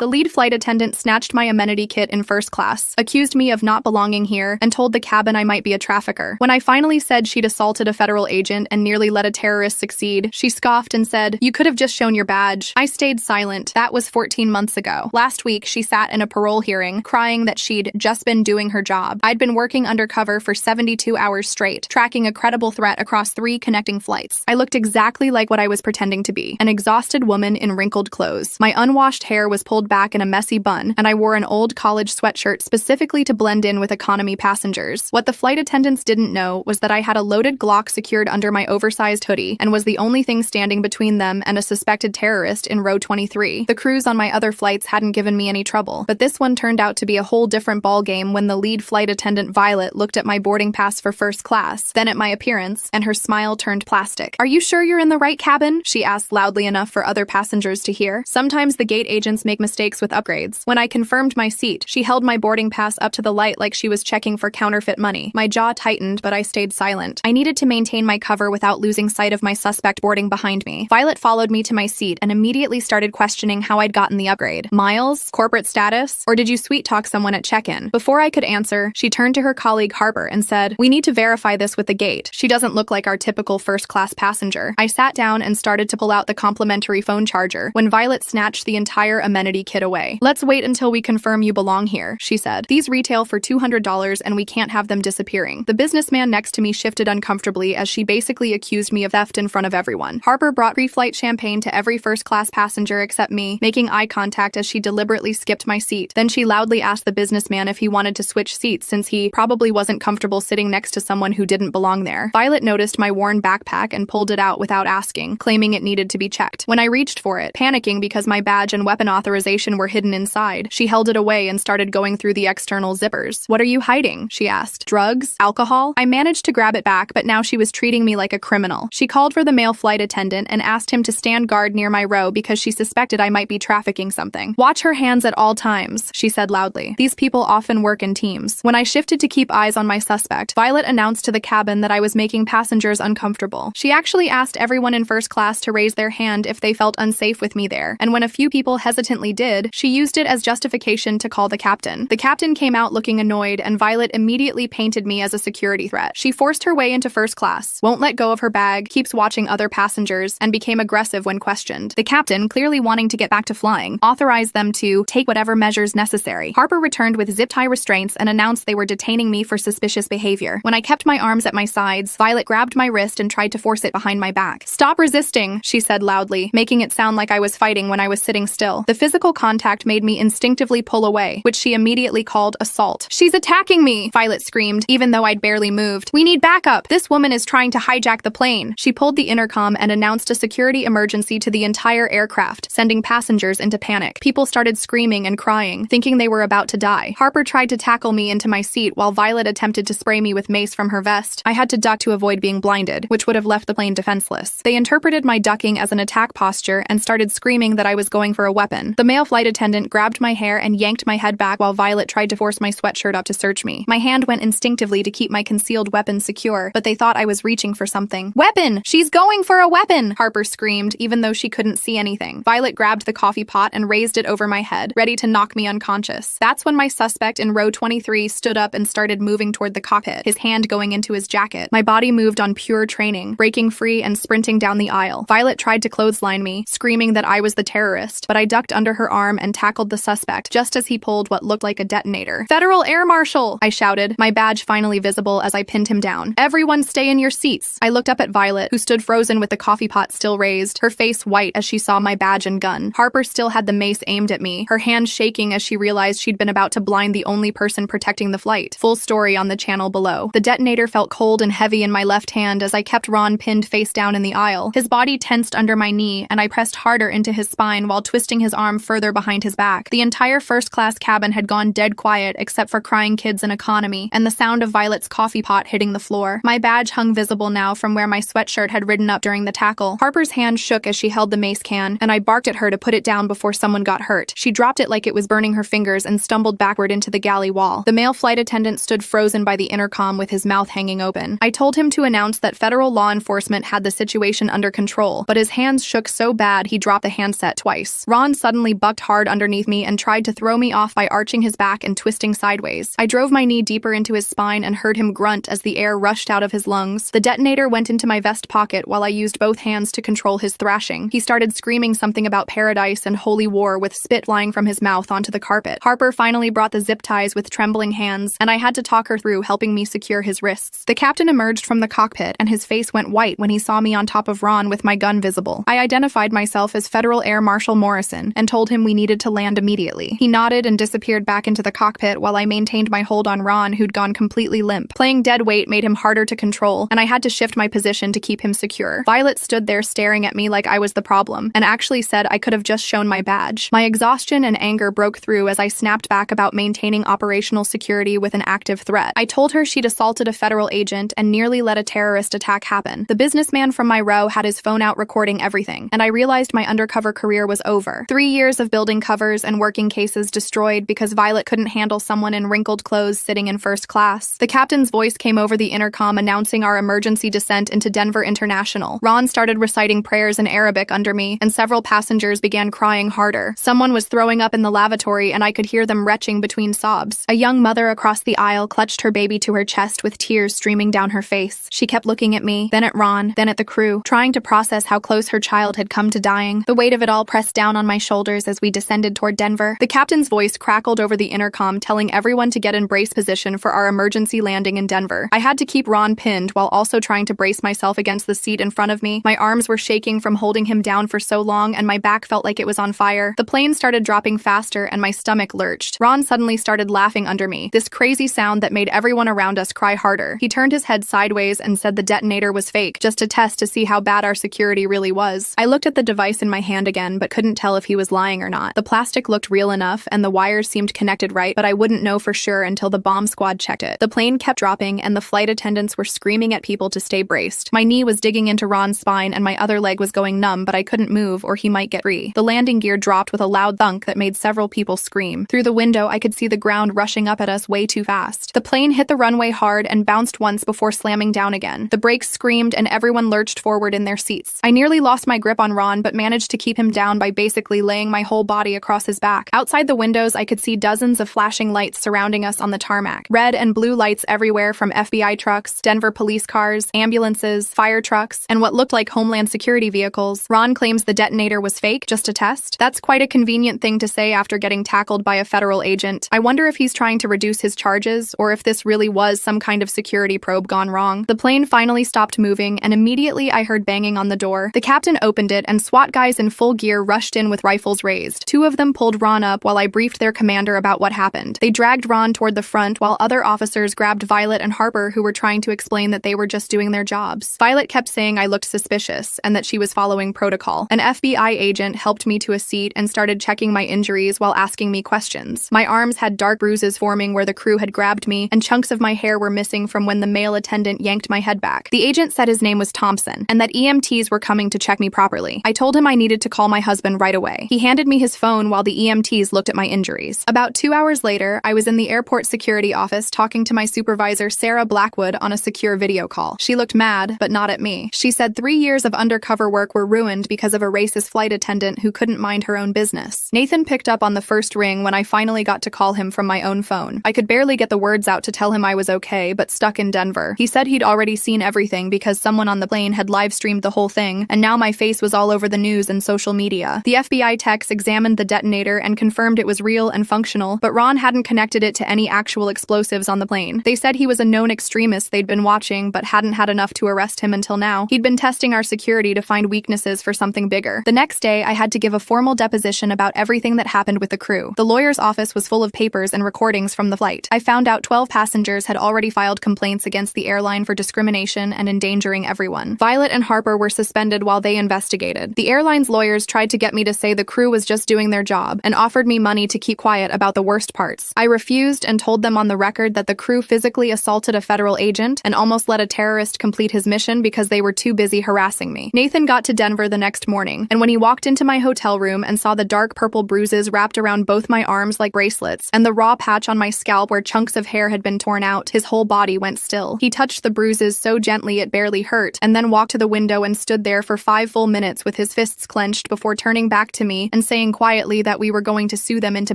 The lead flight attendant snatched my amenity kit in first class, accused me of not belonging here, and told the cabin I might be a trafficker. When I finally said she'd assaulted a federal agent and nearly let a terrorist succeed, she scoffed and said, "You could have just shown your badge." I stayed silent. That was 14 months ago. Last week, she sat in a parole hearing, crying that she'd just been doing her job. I'd been working undercover for 72 hours straight, tracking a credible threat across 3 connecting flights. I looked exactly like what I was pretending to be, an exhausted woman in wrinkled clothes. My unwashed hair was pulled back in a messy bun, and I wore an old college sweatshirt specifically to blend in with economy passengers. What the flight attendants didn't know was that I had a loaded Glock secured under my oversized hoodie and was the only thing standing between them and a suspected terrorist in row 23. The crews on my other flights hadn't given me any trouble, but this one turned out to be a whole different ballgame when the lead flight attendant Violet looked at my boarding pass for first class, then at my appearance, and her smile turned plastic. "Are you sure you're in the right cabin?" she asked loudly enough for other passengers to hear. Sometimes the gate agents make mistakes with upgrades. When I confirmed my seat, she held my boarding pass up to the light like she was checking for counterfeit money. My jaw tightened, but I stayed silent. I needed to maintain my cover without losing sight of my suspect boarding behind me. Violet followed me to my seat and immediately started questioning how I'd gotten the upgrade. Miles? Corporate status? Or did you sweet-talk someone at check-in? Before I could answer, she turned to her colleague Harper and said, "We need to verify this with the gate. She doesn't look like our typical first-class passenger." I sat down and started to pull out the complimentary phone charger when Violet snatched the entire amenity kit away. "Let's wait until we confirm you belong here," she said. "These retail for $200 and we can't have them disappearing." The businessman next to me shifted uncomfortably as she basically accused me of theft in front of everyone. Harper brought pre-flight champagne to every first-class passenger except me, making eye contact as she deliberately skipped my seat. Then she loudly asked the businessman if he wanted to switch seats since he probably wasn't comfortable sitting next to someone who didn't belong there. Violet noticed my worn backpack and pulled it out without asking, claiming it needed to be checked. When I reached for it, panicking because my badge and weapon authorization were hidden inside, she held it away and started going through the external zippers. "What are you hiding?" she asked. "Drugs? Alcohol?" I managed to grab it back, but now she was treating me like a criminal. She called for the male flight attendant and asked him to stand guard near my row because she suspected I might be trafficking something. "Watch her hands at all times," she said loudly. "These people often work in teams." When I shifted to keep eyes on my suspect, Violet announced to the cabin that I was making passengers uncomfortable. She actually asked everyone in first class to raise their hand if they felt unsafe with me there, and when a few people hesitantly did, she used it as justification to call the captain. The captain came out looking annoyed, and Violet immediately painted me as a security threat. She forced her way into first class, won't let go of her bag, keeps watching other passengers, and became aggressive when questioned. The captain, clearly wanting to get back to flying, authorized them to take whatever measures necessary. Harper returned with zip tie restraints and announced they were detaining me for suspicious behavior. When I kept my arms at my sides, Violet grabbed my wrist and tried to force it behind my back. "Stop resisting," she said loudly, making it sound like I was fighting when I was sitting still. The physical contact made me instinctively pull away, which she immediately called assault. "She's attacking me!" Violet screamed, even though I'd barely moved. "We need backup! This woman is trying to hijack the plane." She pulled the intercom and announced a security emergency to the entire aircraft, sending passengers into panic. People started screaming and crying, thinking they were about to die. Harper tried to tackle me into my seat while Violet attempted to spray me with mace from her vest. I had to duck to avoid being blinded, which would have left the plane defenseless. They interpreted my ducking as an attack posture and started screaming that I was going for a weapon. The male flight attendant grabbed my hair and yanked my head back while Violet tried to force my sweatshirt up to search me. My hand went instinctively to keep my concealed weapon secure, but they thought I was reaching for something. "Weapon! She's going for a weapon!" Harper screamed, even though she couldn't see anything. Violet grabbed the coffee pot and raised it over my head, ready to knock me unconscious. That's when my suspect in row 23 stood up and started moving toward the cockpit, his hand going into his jacket. My body moved on pure training, breaking free and sprinting down the aisle. Violet tried to clothesline me, screaming that I was the terrorist, but I ducked under her arm and tackled the suspect just as he pulled what looked like a detonator. "Federal Air Marshal!" I shouted, my badge finally visible as I pinned him down. "Everyone stay in your seats!" I looked up at Violet, who stood frozen with the coffee pot still raised, her face white as she saw my badge and gun. Harper still had the mace aimed at me, her hand shaking as she realized she'd been about to blind the only person protecting the flight. Full story on the channel below. The detonator felt cold and heavy in my left hand as I kept Ron pinned face down in the aisle. His body tensed under my knee, and I pressed harder into his spine while twisting his arm further behind his back. The entire first-class cabin had gone dead quiet except for crying kids in economy, and the sound of Violet's coffee pot hitting the floor. My badge hung visible now from where my sweatshirt had ridden up during the tackle. Harper's hand shook as she held the mace can, and I barked at her to put it down before someone got hurt. She dropped it like it was burning her fingers and stumbled backward into the galley wall. The male flight attendant stood frozen by the intercom with his mouth hanging open. I told him to announce that federal law enforcement had the situation under control, but his hands shook so bad he dropped the handset twice. Ron suddenly bucked bucked hard underneath me and tried to throw me off by arching his back and twisting sideways. I drove my knee deeper into his spine and heard him grunt as the air rushed out of his lungs. The detonator went into my vest pocket while I used both hands to control his thrashing. He started screaming something about paradise and holy war with spit flying from his mouth onto the carpet. Harper finally brought the zip ties with trembling hands, and I had to talk her through helping me secure his wrists. The captain emerged from the cockpit, and his face went white when he saw me on top of Ron with my gun visible. I identified myself as Federal Air Marshal Morrison and told him we needed to land immediately. He nodded and disappeared back into the cockpit while I maintained my hold on Ron, who'd gone completely limp. Playing dead weight made him harder to control, and I had to shift my position to keep him secure. Violet stood there staring at me like I was the problem, and actually said I could have just shown my badge. My exhaustion and anger broke through as I snapped back about maintaining operational security with an active threat. I told her she'd assaulted a federal agent and nearly let a terrorist attack happen. The businessman from my row had his phone out recording everything, and I realized my undercover career was over. 3 years of building covers and working cases destroyed because Violet couldn't handle someone in wrinkled clothes sitting in first class. The captain's voice came over the intercom announcing our emergency descent into Denver International. Ron started reciting prayers in Arabic under me, and several passengers began crying harder. Someone was throwing up in the lavatory, and I could hear them retching between sobs. A young mother across the aisle clutched her baby to her chest with tears streaming down her face. She kept looking at me, then at Ron, then at the crew, trying to process how close her child had come to dying. The weight of it all pressed down on my shoulders as we descended toward Denver. The captain's voice crackled over the intercom, telling everyone to get in brace position for our emergency landing in Denver. I had to keep Ron pinned while also trying to brace myself against the seat in front of me. My arms were shaking from holding him down for so long, and my back felt like it was on fire. The plane started dropping faster, and my stomach lurched. Ron suddenly started laughing under me, this crazy sound that made everyone around us cry harder. He turned his head sideways and said the detonator was fake, just a test to see how bad our security really was. I looked at the device in my hand again, but couldn't tell if he was lying or not. The plastic looked real enough, and the wires seemed connected right, but I wouldn't know for sure until the bomb squad checked it. The plane kept dropping, and the flight attendants were screaming at people to stay braced. My knee was digging into Ron's spine, and my other leg was going numb, but I couldn't move or he might get free. The landing gear dropped with a loud thunk that made several people scream. Through the window, I could see the ground rushing up at us way too fast. The plane hit the runway hard and bounced once before slamming down again. The brakes screamed, and everyone lurched forward in their seats. I nearly lost my grip on Ron, but managed to keep him down by basically laying my whole body across his back. Outside the windows, I could see dozens of flashing lights surrounding us on the tarmac. Red and blue lights everywhere from FBI trucks, Denver police cars, ambulances, fire trucks, and what looked like Homeland Security vehicles. Ron claims the detonator was fake, just a test. That's quite a convenient thing to say after getting tackled by a federal agent. I wonder if he's trying to reduce his charges, or if this really was some kind of security probe gone wrong. The plane finally stopped moving, and immediately I heard banging on the door. The captain opened it, and SWAT guys in full gear rushed in with rifles raised. Two of them pulled Ron up while I briefed their commander about what happened. They dragged Ron toward the front while other officers grabbed Violet and Harper, who were trying to explain that they were just doing their jobs. Violet kept saying I looked suspicious and that she was following protocol. An FBI agent helped me to a seat and started checking my injuries while asking me questions. My arms had dark bruises forming where the crew had grabbed me, and chunks of my hair were missing from when the male attendant yanked my head back. The agent said his name was Thompson and that EMTs were coming to check me properly. I told him I needed to call my husband right away. He handed me his phone while the EMTs looked at my injuries. About 2 hours later, I was in the airport security office talking to my supervisor, Sarah Blackwood, on a secure video call. She looked mad, but not at me. She said 3 years of undercover work were ruined because of a racist flight attendant who couldn't mind her own business. Nathan picked up on the first ring when I finally got to call him from my own phone. I could barely get the words out to tell him I was okay, but stuck in Denver. He said he'd already seen everything because someone on the plane had live-streamed the whole thing, and now my face was all over the news and social media. The FBI techs examined the detonator and confirmed it was real and functional, but Ron hadn't connected it to any actual explosives on the plane. They said he was a known extremist they'd been watching, but hadn't had enough to arrest him until now. He'd been testing our security to find weaknesses for something bigger. The next day, I had to give a formal deposition about everything that happened with the crew. The lawyer's office was full of papers and recordings from the flight. I found out 12 passengers had already filed complaints against the airline for discrimination and endangering everyone. Violet and Harper were suspended while they investigated. The airline's lawyers tried to get me to say the crew was just doing their job and offered me money to keep quiet about the worst parts. I refused and told them on the record that the crew physically assaulted a federal agent and almost let a terrorist complete his mission because they were too busy harassing me. Nathan got to Denver the next morning, and when he walked into my hotel room and saw the dark purple bruises wrapped around both my arms like bracelets and the raw patch on my scalp where chunks of hair had been torn out, his whole body went still. He touched the bruises so gently it barely hurt, and then walked to the window and stood there for 5 full minutes with his fists clenched before turning back to me and saying saying quietly that we were going to sue them into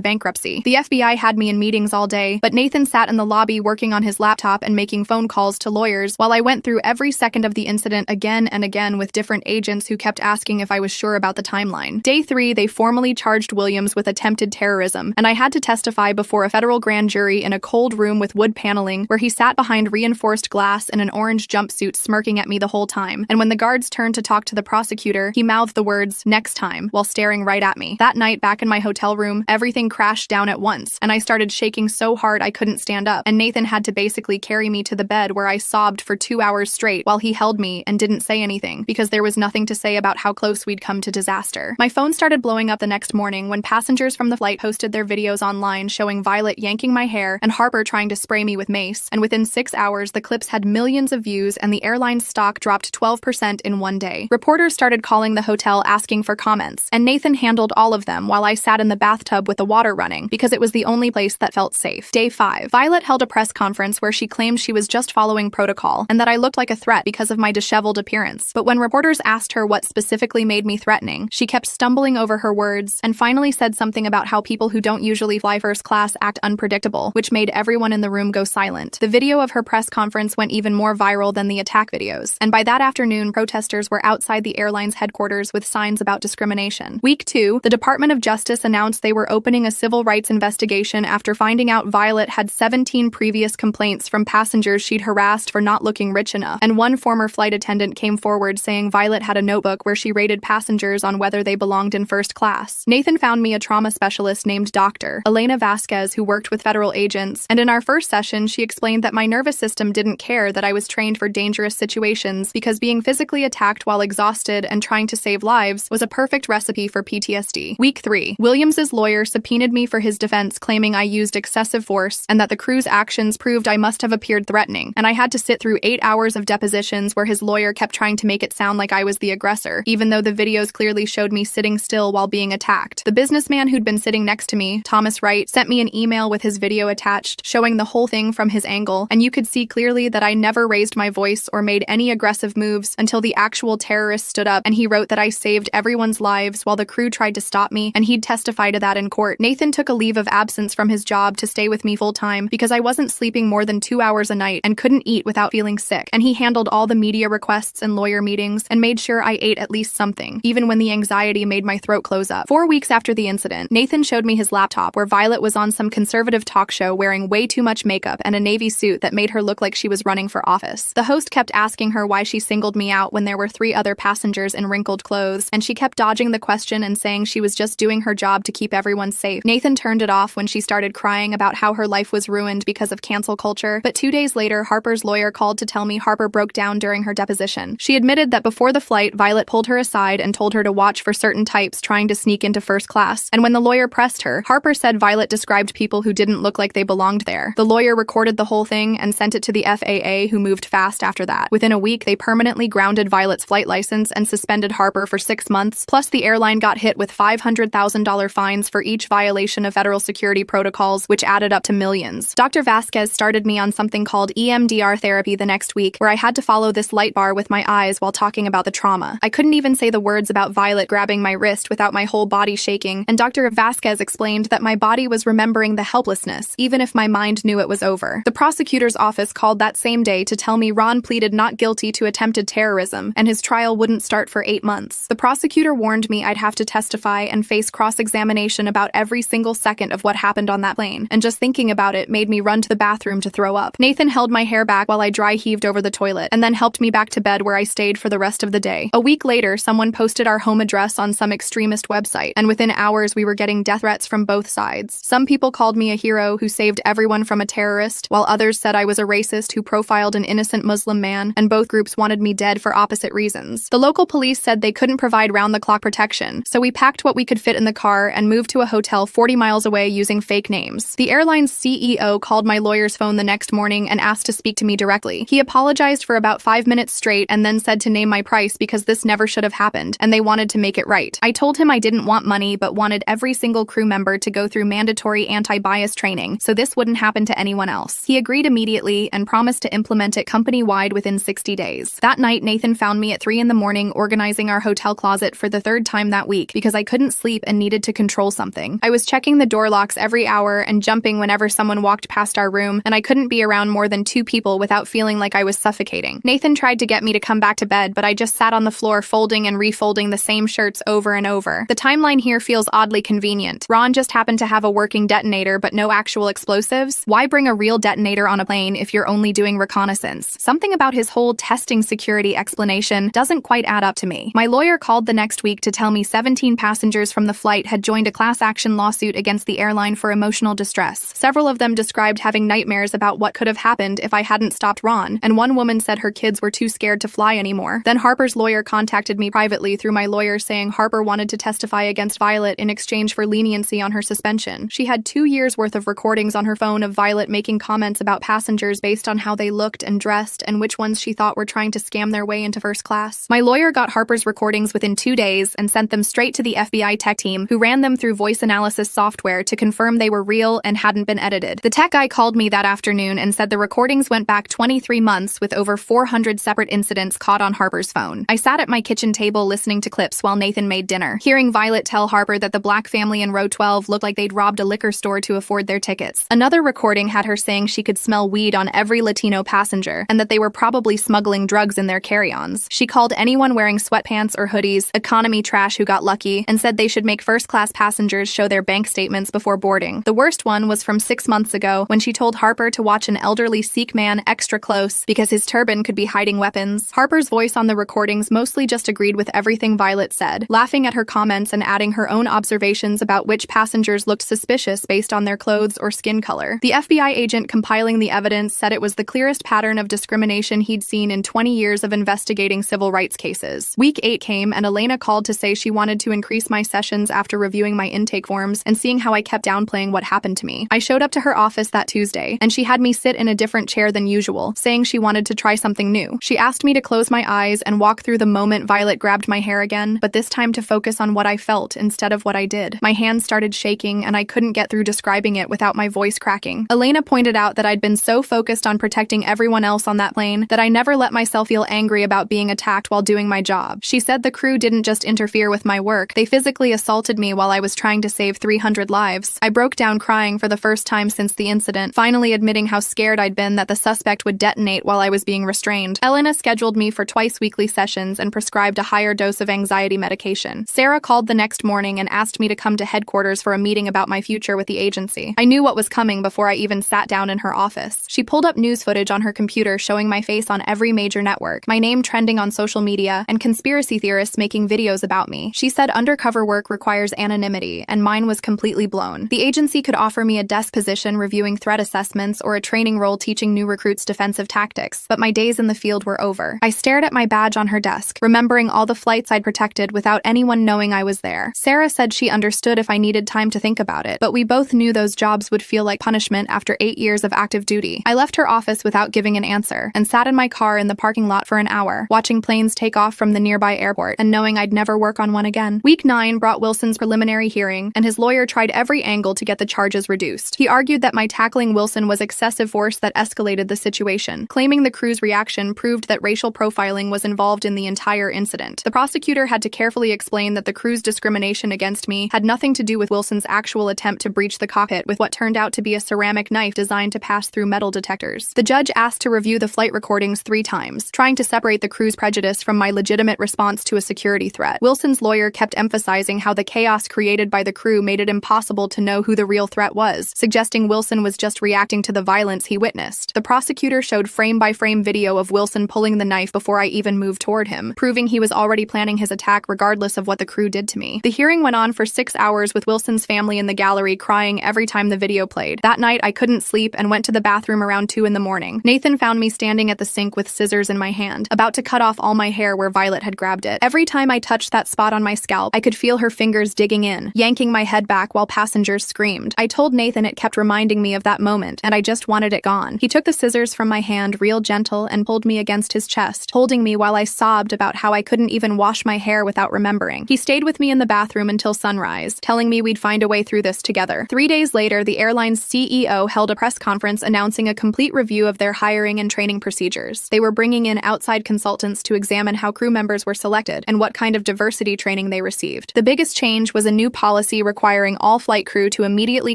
bankruptcy. The FBI had me in meetings all day, but Nathan sat in the lobby working on his laptop and making phone calls to lawyers while I went through every second of the incident again and again with different agents who kept asking if I was sure about the timeline. Day 3, they formally charged Williams with attempted terrorism, and I had to testify before a federal grand jury in a cold room with wood paneling where he sat behind reinforced glass in an orange jumpsuit smirking at me the whole time. And when the guards turned to talk to the prosecutor, he mouthed the words, "Next time," while staring right at me. That night, back in my hotel room, everything crashed down at once, and I started shaking so hard I couldn't stand up, and Nathan had to basically carry me to the bed where I sobbed for 2 hours straight while he held me and didn't say anything because there was nothing to say about how close we'd come to disaster. My phone started blowing up the next morning when passengers from the flight posted their videos online showing Violet yanking my hair and Harper trying to spray me with mace, and within 6 hours the clips had millions of views and the airline's stock dropped 12% in one day. Reporters started calling the hotel asking for comments, and Nathan handled all of them while I sat in the bathtub with the water running because it was the only place that felt safe. Day 5. Violet held a press conference where she claimed she was just following protocol and that I looked like a threat because of my disheveled appearance. But when reporters asked her what specifically made me threatening, she kept stumbling over her words and finally said something about how people who don't usually fly first class act unpredictable, which made everyone in the room go silent. The video of her press conference went even more viral than the attack videos, and by that afternoon, protesters were outside the airline's headquarters with signs about discrimination. Week 2, the Department of Justice announced they were opening a civil rights investigation after finding out Violet had 17 previous complaints from passengers she'd harassed for not looking rich enough, and one former flight attendant came forward saying Violet had a notebook where she rated passengers on whether they belonged in first class. Nathan found me a trauma specialist named Dr. Elena Vasquez who worked with federal agents, and in our first session she explained that my nervous system didn't care that I was trained for dangerous situations because being physically attacked while exhausted and trying to save lives was a perfect recipe for PTSD. Week 3. Williams's lawyer subpoenaed me for his defense, claiming I used excessive force and that the crew's actions proved I must have appeared threatening, and I had to sit through 8 hours of depositions where his lawyer kept trying to make it sound like I was the aggressor, even though the videos clearly showed me sitting still while being attacked. The businessman who'd been sitting next to me, Thomas Wright, sent me an email with his video attached, showing the whole thing from his angle, and you could see clearly that I never raised my voice or made any aggressive moves until the actual terrorist stood up, and he wrote that I saved everyone's lives while the crew tried to stop me, and he'd testify to that in court. Nathan took a leave of absence from his job to stay with me full-time because I wasn't sleeping more than 2 hours a night and couldn't eat without feeling sick, and he handled all the media requests and lawyer meetings and made sure I ate at least something, even when the anxiety made my throat close up. 4 weeks after the incident, Nathan showed me his laptop where Violet was on some conservative talk show wearing way too much makeup and a navy suit that made her look like she was running for office. The host kept asking her why she singled me out when there were 3 other passengers in wrinkled clothes, and she kept dodging the question and saying she was just doing her job to keep everyone safe. Nathan turned it off when she started crying about how her life was ruined because of cancel culture, but 2 days later, Harper's lawyer called to tell me Harper broke down during her deposition. She admitted that before the flight, Violet pulled her aside and told her to watch for certain types trying to sneak into first class, and when the lawyer pressed her, Harper said Violet described people who didn't look like they belonged there. The lawyer recorded the whole thing and sent it to the FAA, who moved fast after that. Within a week, they permanently grounded Violet's flight license and suspended Harper for 6 months, plus the airline got hit with $500,000 fines for each violation of federal security protocols, which added up to millions. Dr. Vasquez started me on something called EMDR therapy the next week, where I had to follow this light bar with my eyes while talking about the trauma. I couldn't even say the words about Violet grabbing my wrist without my whole body shaking, and Dr. Vasquez explained that my body was remembering the helplessness, even if my mind knew it was over. The prosecutor's office called that same day to tell me Ron pleaded not guilty to attempted terrorism, and his trial wouldn't start for 8 months. The prosecutor warned me I'd have to testify and face cross-examination about every single second of what happened on that plane, and just thinking about it made me run to the bathroom to throw up. Nathan held my hair back while I dry heaved over the toilet, and then helped me back to bed where I stayed for the rest of the day. A week later, someone posted our home address on some extremist website, and within hours we were getting death threats from both sides. Some people called me a hero who saved everyone from a terrorist, while others said I was a racist who profiled an innocent Muslim man, and both groups wanted me dead for opposite reasons. The local police said they couldn't provide round-the-clock protection, so we packed what we could fit in the car and moved to a hotel 40 miles away using fake names. The airline's CEO called my lawyer's phone the next morning and asked to speak to me directly. He apologized for about 5 minutes straight and then said to name my price because this never should have happened, and they wanted to make it right. I told him I didn't want money but wanted every single crew member to go through mandatory anti-bias training, so this wouldn't happen to anyone else. He agreed immediately and promised to implement it company-wide within 60 days. That night, Nathan found me at 3 in the morning organizing our hotel closet for the 3rd time that week because I couldn't couldn't sleep and needed to control something. I was checking the door locks every hour and jumping whenever someone walked past our room, and I couldn't be around more than 2 people without feeling like I was suffocating. Nathan tried to get me to come back to bed, but I just sat on the floor folding and refolding the same shirts over and over. The timeline here feels oddly convenient. Ron just happened to have a working detonator but no actual explosives. Why bring a real detonator on a plane if you're only doing reconnaissance? Something about his whole testing security explanation doesn't quite add up to me. My lawyer called the next week to tell me 17 passengers from the flight had joined a class action lawsuit against the airline for emotional distress. Several of them described having nightmares about what could have happened if I hadn't stopped Ron, and one woman said her kids were too scared to fly anymore. Then Harper's lawyer contacted me privately through my lawyer saying Harper wanted to testify against Violet in exchange for leniency on her suspension. She had 2 years worth of recordings on her phone of Violet making comments about passengers based on how they looked and dressed and which ones she thought were trying to scam their way into first class. My lawyer got Harper's recordings within 2 days and sent them straight to the FBI tech team, who ran them through voice analysis software to confirm they were real and hadn't been edited. The tech guy called me that afternoon and said the recordings went back 23 months with over 400 separate incidents caught on Harper's phone. I sat at my kitchen table listening to clips while Nathan made dinner, hearing Violet tell Harper that the black family in row 12 looked like they'd robbed a liquor store to afford their tickets. Another recording had her saying she could smell weed on every Latino passenger and that they were probably smuggling drugs in their carry-ons. She called anyone wearing sweatpants or hoodies economy trash who got lucky and said they should make first-class passengers show their bank statements before boarding. The worst one was from 6 months ago when she told Harper to watch an elderly Sikh man extra close because his turban could be hiding weapons. Harper's voice on the recordings mostly just agreed with everything Violet said, laughing at her comments and adding her own observations about which passengers looked suspicious based on their clothes or skin color. The FBI agent compiling the evidence said it was the clearest pattern of discrimination he'd seen in 20 years of investigating civil rights cases. Week 8 came and Elena called to say she wanted to increase my sessions after reviewing my intake forms and seeing how I kept downplaying what happened to me. I showed up to her office that Tuesday, and she had me sit in a different chair than usual, saying she wanted to try something new. She asked me to close my eyes and walk through the moment Violet grabbed my hair again, but this time to focus on what I felt instead of what I did. My hands started shaking, and I couldn't get through describing it without my voice cracking. Elena pointed out that I'd been so focused on protecting everyone else on that plane that I never let myself feel angry about being attacked while doing my job. She said the crew didn't just interfere with my work, they physically assaulted me while I was trying to save 300 lives. I broke down crying for the first time since the incident, finally admitting how scared I'd been that the suspect would detonate while I was being restrained. Elena scheduled me for twice-weekly sessions and prescribed a higher dose of anxiety medication. Sarah called the next morning and asked me to come to headquarters for a meeting about my future with the agency. I knew what was coming before I even sat down in her office. She pulled up news footage on her computer showing my face on every major network, my name trending on social media, and conspiracy theorists making videos about me. She said undercover work requires anonymity, and mine was completely blown. The agency could offer me a desk position reviewing threat assessments or a training role teaching new recruits defensive tactics, but my days in the field were over. I stared at my badge on her desk, remembering all the flights I'd protected without anyone knowing I was there. Sarah said she understood if I needed time to think about it, but we both knew those jobs would feel like punishment after 8 years of active duty. I left her office without giving an answer, and sat in my car in the parking lot for an hour, watching planes take off from the nearby airport and knowing I'd never work on one again. Week 9 brought Wilson's preliminary hearing, and his lawyer tried every angle to get the charges reduced. He argued that my tackling Wilson was excessive force that escalated the situation, claiming the crew's reaction proved that racial profiling was involved in the entire incident. The prosecutor had to carefully explain that the crew's discrimination against me had nothing to do with Wilson's actual attempt to breach the cockpit with what turned out to be a ceramic knife designed to pass through metal detectors. The judge asked to review the flight recordings 3 times, trying to separate the crew's prejudice from my legitimate response to a security threat. Wilson's lawyer kept emphasizing how the chaos created by the crew made it impossible to know who the real threat was, suggesting Wilson was just reacting to the violence he witnessed. The prosecutor showed frame-by-frame video of Wilson pulling the knife before I even moved toward him, proving he was already planning his attack regardless of what the crew did to me. The hearing went on for 6 hours with Wilson's family in the gallery crying every time the video played. That night, I couldn't sleep and went to the bathroom around 2 in the morning. Nathan found me standing at the sink with scissors in my hand, about to cut off all my hair where Violet had grabbed it. Every time I touched that spot on my scalp, I could feel her fingers digging in, yanking my head back while passengers screamed. I told Nathan it kept reminding me of that moment, and I just wanted it gone. He took the scissors from my hand real gentle and pulled me against his chest, holding me while I sobbed about how I couldn't even wash my hair without remembering. He stayed with me in the bathroom until sunrise, telling me we'd find a way through this together. 3 days later, the airline's CEO held a press conference announcing a complete review of their hiring and training procedures. They were bringing in outside consultants to examine how crew members were selected and what kind of diversity training they received. received. The biggest change was a new policy requiring all flight crew to immediately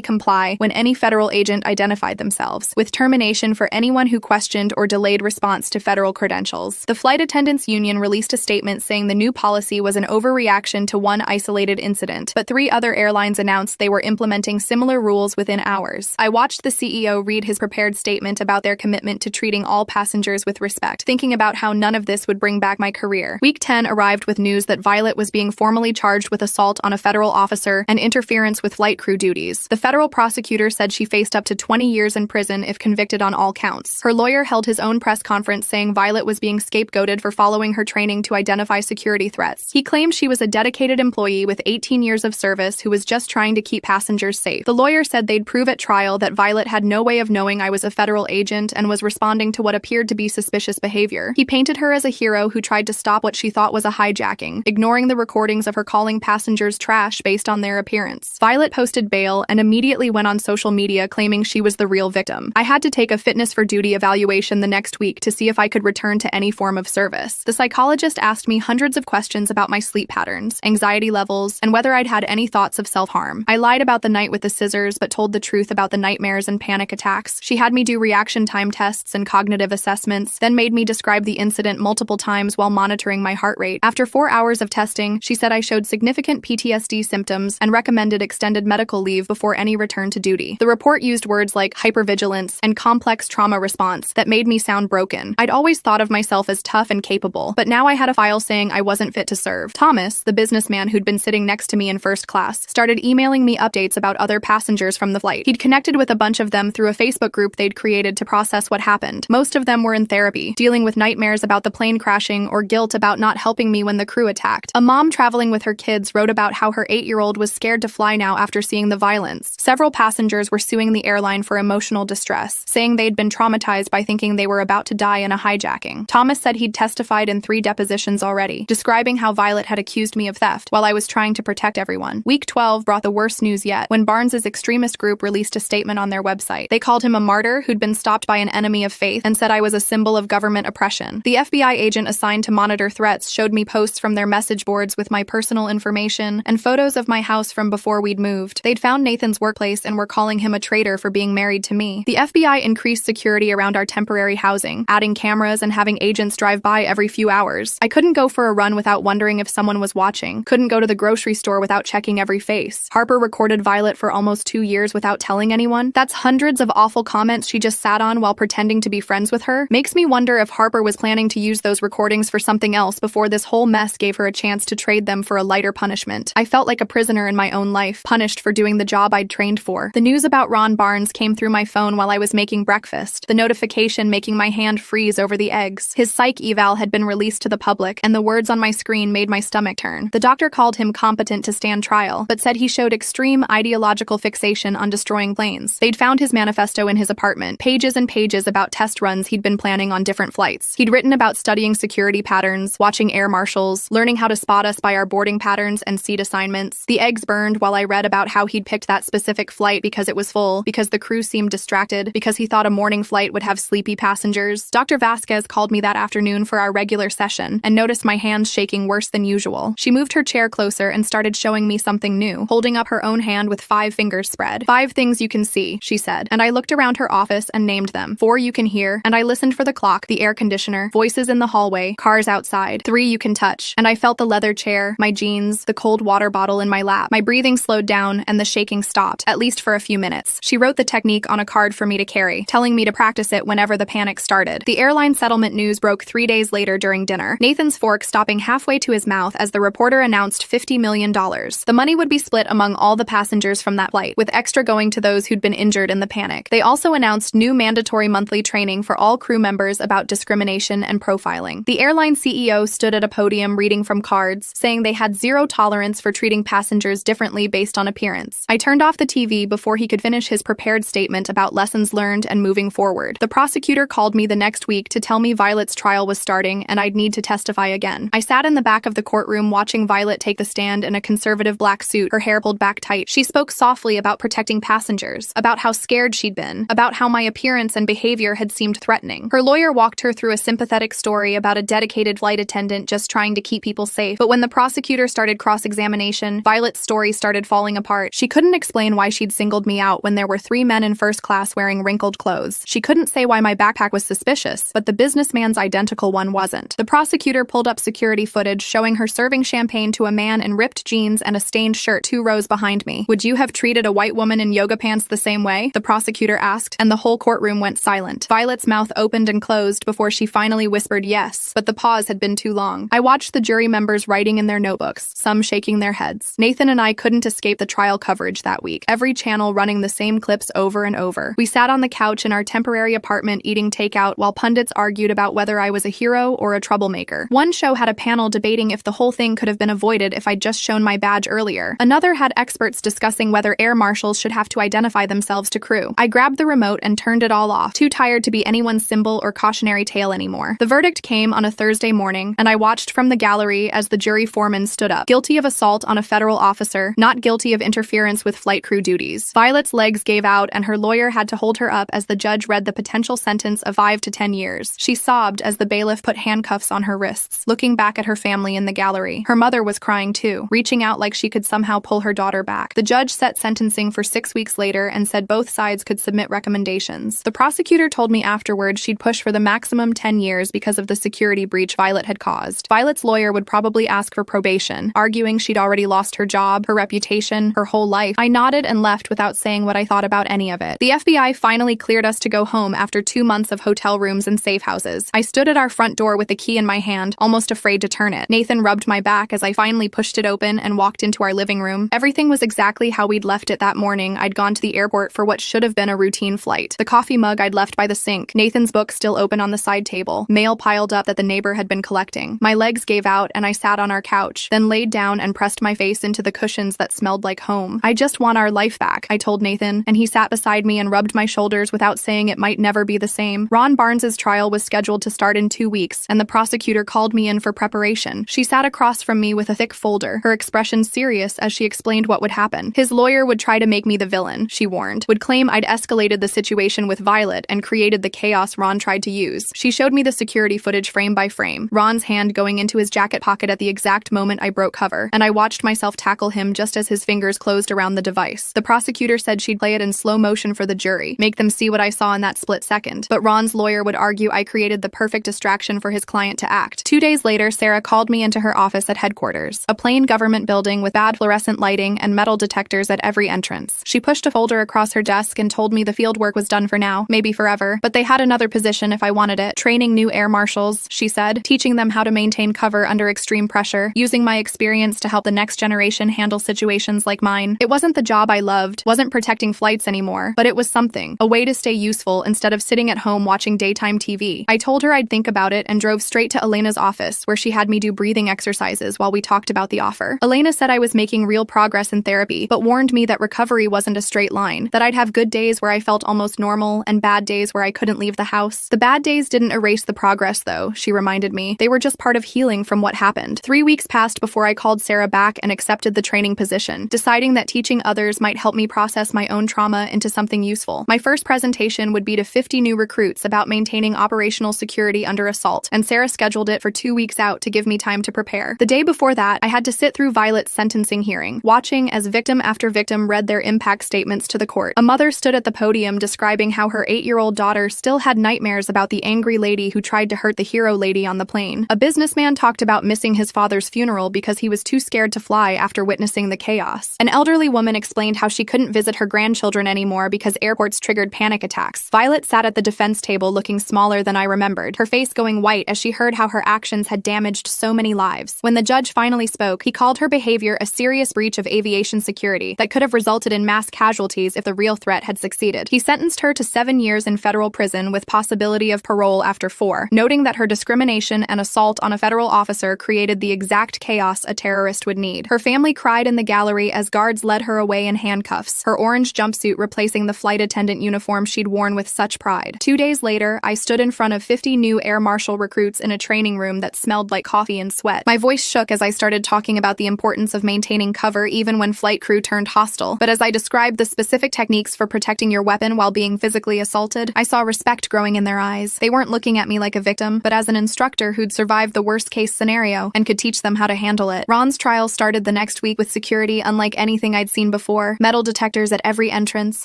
comply when any federal agent identified themselves, with termination for anyone who questioned or delayed response to federal credentials. The Flight Attendants Union released a statement saying the new policy was an overreaction to one isolated incident, but 3 other airlines announced they were implementing similar rules within hours. I watched the CEO read his prepared statement about their commitment to treating all passengers with respect, thinking about how none of this would bring back my career. Week 10 arrived with news that Violet was being formally charged with assault on a federal officer and interference with flight crew duties. The federal prosecutor said she faced up to 20 years in prison if convicted on all counts. Her lawyer held his own press conference saying Violet was being scapegoated for following her training to identify security threats. He claimed she was a dedicated employee with 18 years of service who was just trying to keep passengers safe. The lawyer said they'd prove at trial that Violet had no way of knowing I was a federal agent and was responding to what appeared to be suspicious behavior. He painted her as a hero who tried to stop what she thought was a hijacking, ignoring the recordings of her calling passengers trash based on their appearance. Violet posted bail and immediately went on social media claiming she was the real victim. I had to take a fitness for duty evaluation the next week to see if I could return to any form of service. The psychologist asked me hundreds of questions about my sleep patterns, anxiety levels, and whether I'd had any thoughts of self-harm. I lied about the night with the scissors but told the truth about the nightmares and panic attacks. She had me do reaction time tests and cognitive assessments, then made me describe the incident multiple times while monitoring my heart rate. After 4 hours of testing, she said I showed significant PTSD symptoms and recommended extended medical leave before any return to duty. The report used words like hypervigilance and complex trauma response that made me sound broken. I'd always thought of myself as tough and capable, but now I had a file saying I wasn't fit to serve. Thomas, the businessman who'd been sitting next to me in first class, started emailing me updates about other passengers from the flight. He'd connected with a bunch of them through a Facebook group they'd created to process what happened. Most of them were in therapy, dealing with nightmares about the plane crashing or guilt about not helping me when the crew attacked. A mom traveling with her kids wrote about how her 8-year-old was scared to fly now after seeing the violence. Several passengers were suing the airline for emotional distress, saying they'd been traumatized by thinking they were about to die in a hijacking. Thomas said he'd testified in 3 depositions already, describing how Violet had accused me of theft while I was trying to protect everyone. Week 12 brought the worst news yet when Barnes's extremist group released a statement on their website. They called him a martyr who'd been stopped by an enemy of faith and said I was a symbol of government oppression. The FBI agent assigned to monitor threats showed me posts from their message boards with my personal information and photos of my house from before we'd moved. They'd found Nathan's workplace and were calling him a traitor for being married to me. The FBI increased security around our temporary housing, adding cameras and having agents drive by every few hours. I couldn't go for a run without wondering if someone was watching, couldn't go to the grocery store without checking every face. Harper recorded Violet for almost 2 years without telling anyone. That's hundreds of awful comments she just sat on while pretending to be friends with her. Makes me wonder if Harper was planning to use those recordings for something else before this whole mess gave her a chance to trade them for a lighter punishment. I felt like a prisoner in my own life, punished for doing the job I'd trained for. The news about Ron Barnes came through my phone while I was making breakfast, the notification making my hand freeze over the eggs. His psych eval had been released to the public, and the words on my screen made my stomach turn. The doctor called him competent to stand trial, but said he showed extreme ideological fixation on destroying planes. They'd found his manifesto in his apartment, pages and pages about test runs he'd been planning on different flights. He'd written about studying security patterns, watching air marshals, learning how to spot us by our boarding patterns and seat assignments. The eggs burned while I read about how he'd picked that specific flight because it was full, because the crew seemed distracted, because he thought a morning flight would have sleepy passengers. Dr. Vasquez called me that afternoon for our regular session and noticed my hands shaking worse than usual. She moved her chair closer and started showing me something new, holding up her own hand with 5 fingers spread. 5 things you can see, she said, and I looked around her office and named them. 4 you can hear, and I listened for the clock, the air conditioner, voices in the hallway, cars outside. 3 you can touch, and I felt the leather chair, my jeans, the cold water bottle in my lap. My breathing slowed down and the shaking stopped, at least for a few minutes. She wrote the technique on a card for me to carry, telling me to practice it whenever the panic started. The airline settlement news broke 3 days later during dinner, Nathan's fork stopping halfway to his mouth as the reporter announced $50 million. The money would be split among all the passengers from that flight, with extra going to those who'd been injured in the panic. They also announced new mandatory monthly training for all crew members about discrimination and profiling. The airline CEO stood at a podium reading from cards, saying they had zero tolerance for treating passengers differently based on appearance. I turned off the TV before he could finish his prepared statement about lessons learned and moving forward. The prosecutor called me the next week to tell me Violet's trial was starting and I'd need to testify again. I sat in the back of the courtroom watching Violet take the stand in a conservative black suit, her hair pulled back tight. She spoke softly about protecting passengers, about how scared she'd been, about how my appearance and behavior had seemed threatening. Her lawyer walked her through a sympathetic story about a dedicated flight attendant just trying to keep people safe, but when the prosecutor started cross-examination, Violet's story started falling apart. She couldn't explain why she'd singled me out when there were 3 men in first class wearing wrinkled clothes. She couldn't say why my backpack was suspicious, but the businessman's identical one wasn't. The prosecutor pulled up security footage showing her serving champagne to a man in ripped jeans and a stained shirt 2 rows behind me. Would you have treated a white woman in yoga pants the same way? The prosecutor asked, and the whole courtroom went silent. Violet's mouth opened and closed before she finally whispered yes, but the pause had been too long. I watched the jury members writing in their notebooks, some shaking their heads. Nathan and I couldn't escape the trial coverage that week, every channel running the same clips over and over. We sat on the couch in our temporary apartment eating takeout while pundits argued about whether I was a hero or a troublemaker. One show had a panel debating if the whole thing could have been avoided if I'd just shown my badge earlier. Another had experts discussing whether air marshals should have to identify themselves to crew. I grabbed the remote and turned it all off, too tired to be anyone's symbol or cautionary tale anymore. The verdict came on a Thursday morning, and I watched from the gallery as the jury foreman stood up. Guilty of assault on a federal officer, not guilty of interference with flight crew duties. Violet's legs gave out, and her lawyer had to hold her up as the judge read the potential sentence of 5 to 10 years. She sobbed as the bailiff put handcuffs on her wrists, looking back at her family in the gallery. Her mother was crying too, reaching out like she could somehow pull her daughter back. The judge set sentencing for 6 weeks later and said both sides could submit recommendations. The prosecutor told me afterward she'd push for the maximum 10 years because of the security breach Violet had caused. Violet's lawyer would probably ask for probation, arguing she'd already lost her job, her reputation, her whole life. I nodded and left without saying what I thought about any of it. The FBI finally cleared us to go home after 2 months of hotel rooms and safe houses. I stood at our front door with the key in my hand, almost afraid to turn it. Nathan rubbed my back as I finally pushed it open and walked into our living room. Everything was exactly how we'd left it that morning. I'd gone to the airport for what should have been a routine flight. The coffee mug I'd left by the sink, Nathan's book still open on the side table, mail piled up that the neighbor had been collecting. My legs gave out and I sat on our couch, then laid down and pressed my face into the cushions that smelled like home. I just want our life back, I told Nathan, and he sat beside me and rubbed my shoulders without saying it might never be the same. Ron Barnes's trial was scheduled to start in 2 weeks, and the prosecutor called me in for preparation. She sat across from me with a thick folder, her expression serious as she explained what would happen. His lawyer would try to make me the villain, she warned, would claim I'd escalated the situation with Violet and created the chaos Ron tried to use. She showed me the security footage frame by frame, Ron's hand going into his jacket pocket at the exact moment I broke cover, and I watched myself tackle him just as his fingers closed around the device. The prosecutor said she'd play it in slow motion for the jury, make them see what I saw in that split second, but Ron's lawyer would argue I created the perfect distraction for his client to act. 2 days later, Sarah called me into her office at headquarters, a plain government building with bad fluorescent lighting and metal detectors at every entrance. She pushed a folder across her desk and told me the field work was done for now, maybe forever, but they had another position if I wanted it. Training new air marshals, she said, teaching them how to maintain cover under extreme pressure, using my experience to help the next generation handle situations like mine. It wasn't the job I loved, wasn't protecting flights anymore, but it was something, a way to stay useful instead of sitting at home watching daytime TV. I told her I'd think about it and drove straight to Elena's office, where she had me do breathing exercises while we talked about the offer. Elena said I was making real progress in therapy, but warned me that recovery wasn't a straight line, that I'd have good days where I felt almost normal and bad days where I couldn't leave the house. The bad days didn't erase the progress, though, she reminded me. They were just part of healing from what happened. 3 weeks passed before I called Sarah back and accepted the training position, deciding that teaching others might help me process my own trauma into something useful. My first presentation would be to 50 new recruits about maintaining operational security under assault, and Sarah scheduled it for 2 weeks out to give me time to prepare. The day before that, I had to sit through Violet's sentencing hearing, watching as victim after victim read their impact statements to the court. A mother stood at the podium describing how her 8-year-old daughter still had nightmares about the angry lady who tried to hurt the hero lady on the plane. A businessman talked about missing his father's funeral because he was too scared to fly after witnessing the chaos. An elderly woman explained how she couldn't visit her grandchildren anymore because airports triggered panic attacks. Violet sat at the defense table looking smaller than I remembered, her face going white as she heard how her actions had damaged so many lives. When the judge finally spoke, he called her behavior a serious breach of aviation security that could have resulted in mass casualties if the real threat had succeeded. He sentenced her to 7 years in federal prison with possibility of parole after 4, noting that her discrimination and assault on a federal officer created the exact chaos a terrorist would need. Her family cried in the gallery as guards led her away in handcuffs, her orange jumpsuit replacing the flight attendant uniform she'd worn with such pride. 2 days later, I stood in front of 50 new air marshal recruits in a training room that smelled like coffee and sweat. My voice shook as I started talking about the importance of maintaining cover even when flight crew turned hostile, but as I described the specific techniques for protecting your weapon while being physically assaulted, I saw respect growing in their eyes. They weren't looking at me like a victim, but as an instructor who'd survived the worst-case scenario and could teach them how to handle handle it. Ron's trial started the next week with security unlike anything I'd seen before. Metal detectors at every entrance,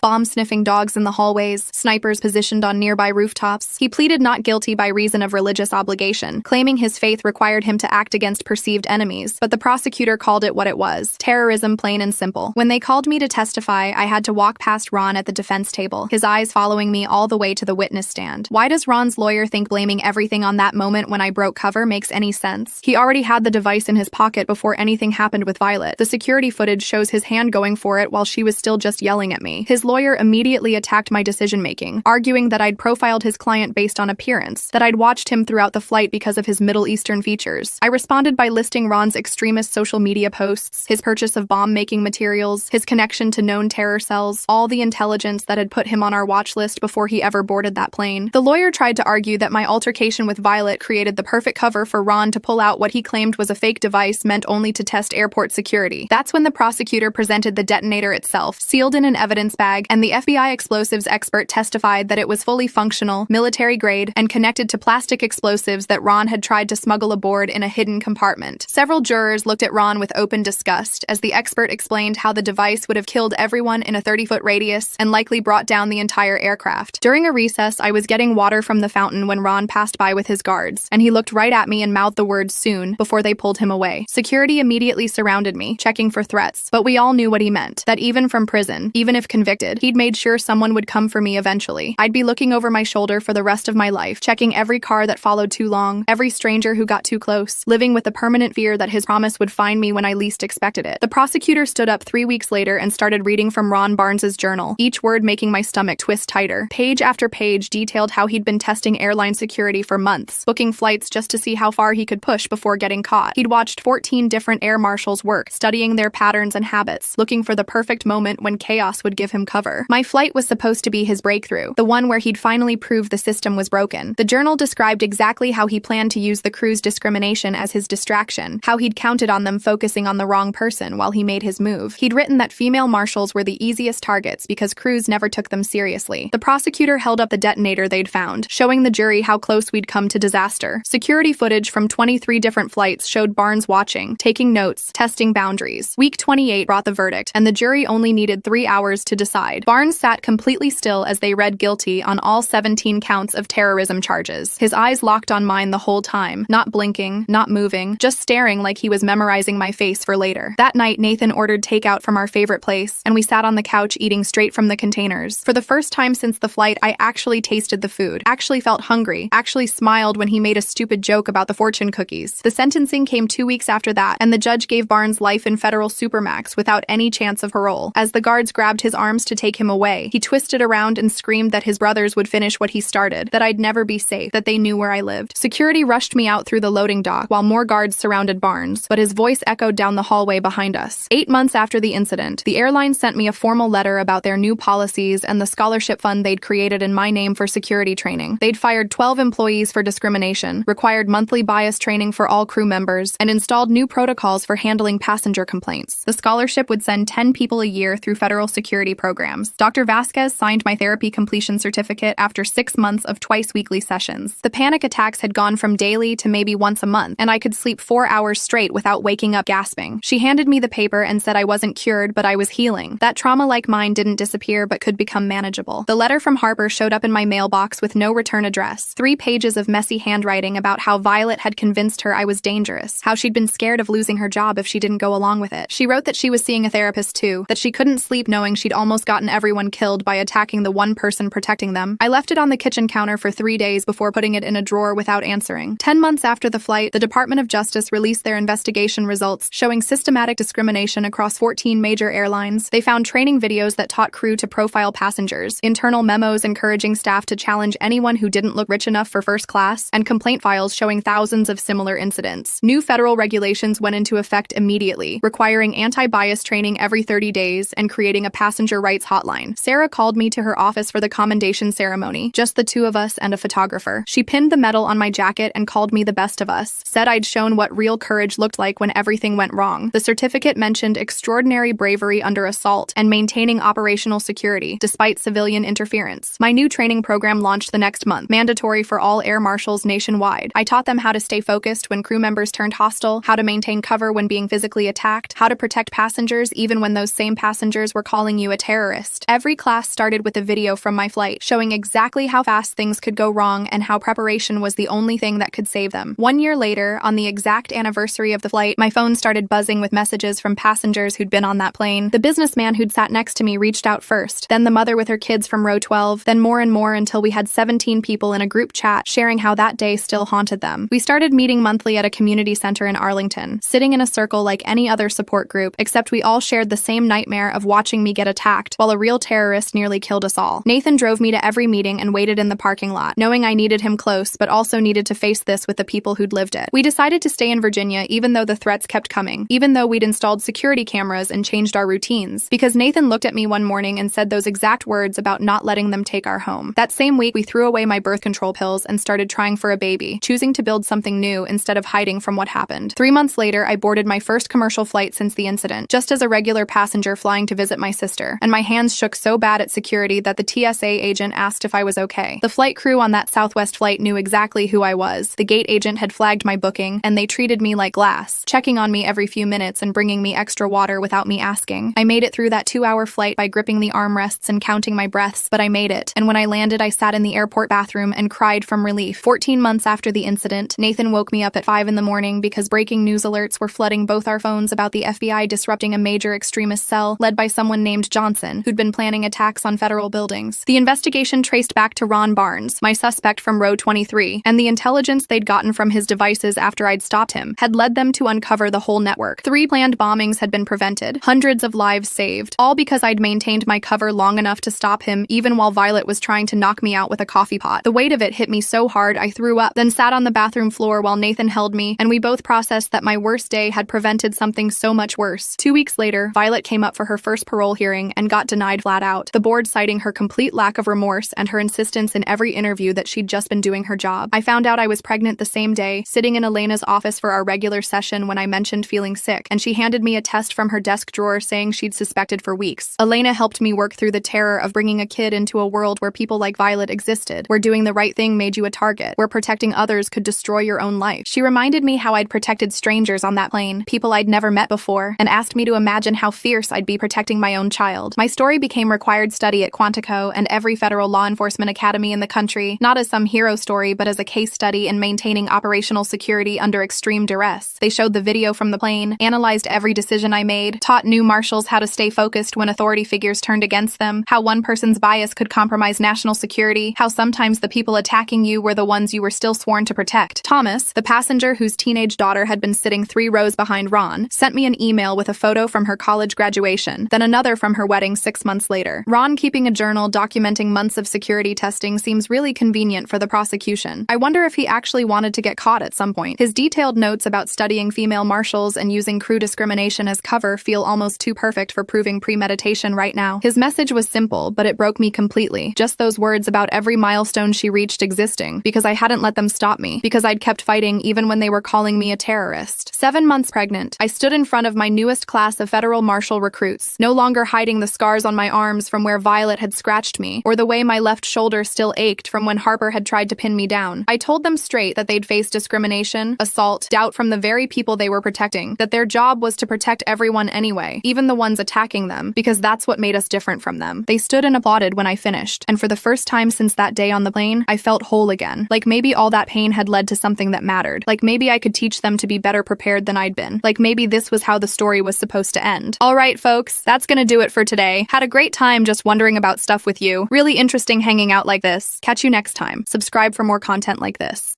bomb-sniffing dogs in the hallways, snipers positioned on nearby rooftops. He pleaded not guilty by reason of religious obligation, claiming his faith required him to act against perceived enemies, but the prosecutor called it what it was: terrorism, plain and simple. When they called me to testify, I had to walk past Ron at the defense table, his eyes following me all the way to the witness stand. Why does Ron's lawyer think blaming everything on that moment when I broke cover makes any sense? He already had the device in his pocket before anything happened with Violet. The security footage shows his hand going for it while she was still just yelling at me. His lawyer immediately attacked my decision-making, arguing that I'd profiled his client based on appearance, that I'd watched him throughout the flight because of his Middle Eastern features. I responded by listing Ron's extremist social media posts, his purchase of bomb-making materials, his connection to known terror cells, all the intelligence that had put him on our watch list before he ever boarded that plane. The lawyer tried to argue that my altercation with Violet created the perfect cover for Ron to pull out what he claimed was a fake device meant only to test airport security. That's when the prosecutor presented the detonator itself, sealed in an evidence bag, and the FBI explosives expert testified that it was fully functional, military-grade, and connected to plastic explosives that Ron had tried to smuggle aboard in a hidden compartment. Several jurors looked at Ron with open disgust as the expert explained how the device would have killed everyone in a 30-foot radius and likely brought down the entire aircraft. During a recess, I was getting water from the fountain when Ron passed by with his guards, and he looked right at me and mouthed the word "soon" before they pulled him away. Security immediately surrounded me, checking for threats, but we all knew what he meant, that even from prison, even if convicted, he'd made sure someone would come for me eventually. I'd be looking over my shoulder for the rest of my life, checking every car that followed too long, every stranger who got too close, living with the permanent fear that his promise would find me when I least expected it. The prosecutor stood up 3 weeks later and started reading from Ron Barnes's journal, each word making my stomach twist tighter. Page after page detailed how he'd been testing airline security for months, booking flights just to see how far he could push before getting caught. He'd watched 14 different air marshals work, studying their patterns and habits, looking for the perfect moment when chaos would give him cover. My flight was supposed to be his breakthrough, the one where he'd finally prove the system was broken. The journal described exactly how he planned to use the crew's discrimination as his distraction, how he'd counted on them focusing on the wrong person while he made his move. He'd written that female marshals were the easiest targets because crews never took them seriously. The prosecutor held up the detonator they'd found, showing the jury how close we'd come to disaster. Security footage from 23 different flights showed Barnes watching, taking notes, testing boundaries. Week 28 brought the verdict, and the jury only needed 3 hours to decide. Barnes sat completely still as they read guilty on all 17 counts of terrorism charges. His eyes locked on mine the whole time, not blinking, not moving, just staring like he was memorizing my face for later. That night, Nathan ordered takeout from our favorite place, and we sat on the couch eating straight from the containers. For the first time since the flight, I actually tasted the food, actually felt hungry, actually smiled when he made a stupid joke about the fortune cookies. The sentencing came 2 weeks after that, and the judge gave Barnes life in federal supermax without any chance of parole. As the guards grabbed his arms to take him away, he twisted around and screamed that his brothers would finish what he started, that I'd never be safe, that they knew where I lived. Security rushed me out through the loading dock while more guards surrounded Barnes, but his voice echoed down the hallway behind us. 8 months after the incident, the airline sent me a formal letter about their new policies and the scholarship fund they'd created in my name for security training. They'd fired 12 employees for discrimination, required monthly bias training for all crew members, and installed new protocols for handling passenger complaints. The scholarship would send 10 people a year through federal security programs. Dr. Vasquez signed my therapy completion certificate after 6 months of twice-weekly sessions. The panic attacks had gone from daily to maybe once a month, and I could sleep 4 hours straight without waking up gasping. She handed me the paper and said I wasn't cured, but I was healing. That trauma like mine didn't disappear but could become manageable. The letter from Harper showed up in my mailbox with no return address. 3 pages of messy handwriting about how Violet had convinced her I was dangerous, how she'd been scared of losing her job if she didn't go along with it. She wrote that she was seeing a therapist too, that she couldn't sleep knowing she'd almost gotten everyone killed by attacking the one person protecting them. I left it on the kitchen counter for 3 days before putting it in a drawer without answering. 10 months after the flight, the Department of Justice released their investigation results showing systematic discrimination across 14 major airlines. They found training videos that taught crew to profile passengers, internal memos encouraging staff to challenge anyone who didn't look rich enough for first class, and complaint files showing thousands of similar incidents. New federal regulations went into effect immediately, requiring anti-bias training every 30 days and creating a passenger rights hotline. Sarah called me to her office for the commendation ceremony, just the 2 of us and a photographer. She pinned the medal on my jacket and called me the best of us, said I'd shown what real courage looked like when everything went wrong. The certificate mentioned extraordinary bravery under assault and maintaining operational security, despite civilian interference. My new training program launched the next month, mandatory for all air marshals nationwide. I taught them how to stay focused when crew members turned hostile, how to maintain cover when being physically attacked, how to protect passengers even when those same passengers were calling you a terrorist. Every class started with a video from my flight, showing exactly how fast things could go wrong and how preparation was the only thing that could save them. 1 year later, on the exact anniversary of the flight, my phone started buzzing with messages from passengers who'd been on that plane. The businessman who'd sat next to me reached out first, then the mother with her kids from row 12, then more and more until we had 17 people in a group chat sharing how that day still haunted them. We started meeting monthly at a community center in Arlington, sitting in a circle like any other support group, except we all shared the same nightmare of watching me get attacked while a real terrorist nearly killed us all. Nathan drove me to every meeting and waited in the parking lot, knowing I needed him close but also needed to face this with the people who'd lived it. We decided to stay in Virginia even though the threats kept coming, even though we'd installed security cameras and changed our routines, because Nathan looked at me one morning and said those exact words about not letting them take our home. That same week, we threw away my birth control pills and started trying for a baby, choosing to build something new instead of hiding from what happened. 3 months later, I boarded my first commercial flight since the incident, just as a regular passenger flying to visit my sister, and my hands shook so bad at security that the TSA agent asked if I was okay. The flight crew on that Southwest flight knew exactly who I was. The gate agent had flagged my booking, and they treated me like glass, checking on me every few minutes and bringing me extra water without me asking. I made it through that 2-hour flight by gripping the armrests and counting my breaths, but I made it, and when I landed, I sat in the airport bathroom and cried from relief. 14 months after the incident, Nathan woke me up at 5 in the morning because breaking news alerts were flooding both our phones about the FBI disrupting a major extremist cell led by someone named Johnson, who'd been planning attacks on federal buildings. The investigation traced back to Ron Barnes, my suspect from row 23, and the intelligence they'd gotten from his devices after I'd stopped him had led them to uncover the whole network. 3 planned bombings had been prevented, hundreds of lives saved, all because I'd maintained my cover long enough to stop him even while Violet was trying to knock me out with a coffee pot. The weight of it hit me so hard I threw up, then sat on the bathroom floor while Nathan held me, and we both processed that my worst day had prevented something so much worse. 2 weeks later, Violet came up for her first parole hearing and got denied flat out, the board citing her complete lack of remorse and her insistence in every interview that she'd just been doing her job. I found out I was pregnant the same day, sitting in Elena's office for our regular session when I mentioned feeling sick, and she handed me a test from her desk drawer saying she'd suspected for weeks. Elena helped me work through the terror of bringing a kid into a world where people like Violet existed, where doing the right thing made you a target, where protecting others could destroy your own life. She reminded me how I'd protected strangers on that plane, people I'd never met before, and asked me to imagine how fierce I'd be protecting my own child. My story became required study at Quantico and every federal law enforcement academy in the country, not as some hero story, but as a case study in maintaining operational security under extreme duress. They showed the video from the plane, analyzed every decision I made, taught new marshals how to stay focused when authority figures turned against them, how one person's bias could compromise national security, how sometimes the people attacking you were the ones you were still sworn to protect. Thomas, the passenger whose teenage daughter had been sitting 3 rows behind Ron, sent me an email with a photo from her college graduation, then another from her wedding 6 months later. Ron keeping a journal documenting months of security testing seems really convenient for the prosecution. I wonder if he actually wanted to get caught at some point. His detailed notes about studying female marshals and using crew discrimination as cover feel almost too perfect for proving premeditation right now. His message was simple, but it broke me completely. Just those words about every milestone she reached existing, because I hadn't let them stop me, because I'd kept fighting even when they were calling me a terrorist. 7 months pregnant, I stood in front of my newest class of federal marshal recruits, no longer hiding the scars on my arms from where Violet had scratched me, or the way my left shoulder still ached from when Harper had tried to pin me down. I told them straight that they'd face discrimination, assault, doubt from the very people they were protecting, that their job was to protect everyone anyway, even the ones attacking them, because that's what made us different from them. They stood and applauded when I finished, and for the first time since that day on the plane, I felt whole again. Like maybe all that pain had led to something that mattered. Like maybe I could teach them to be better prepared than I'd been. Like maybe this was how the story was supposed to end. Alright folks, that's gonna do it for today. Had a great time just wondering about stuff with you. Really interesting hanging out like this. Catch you next time. Subscribe for more content like this.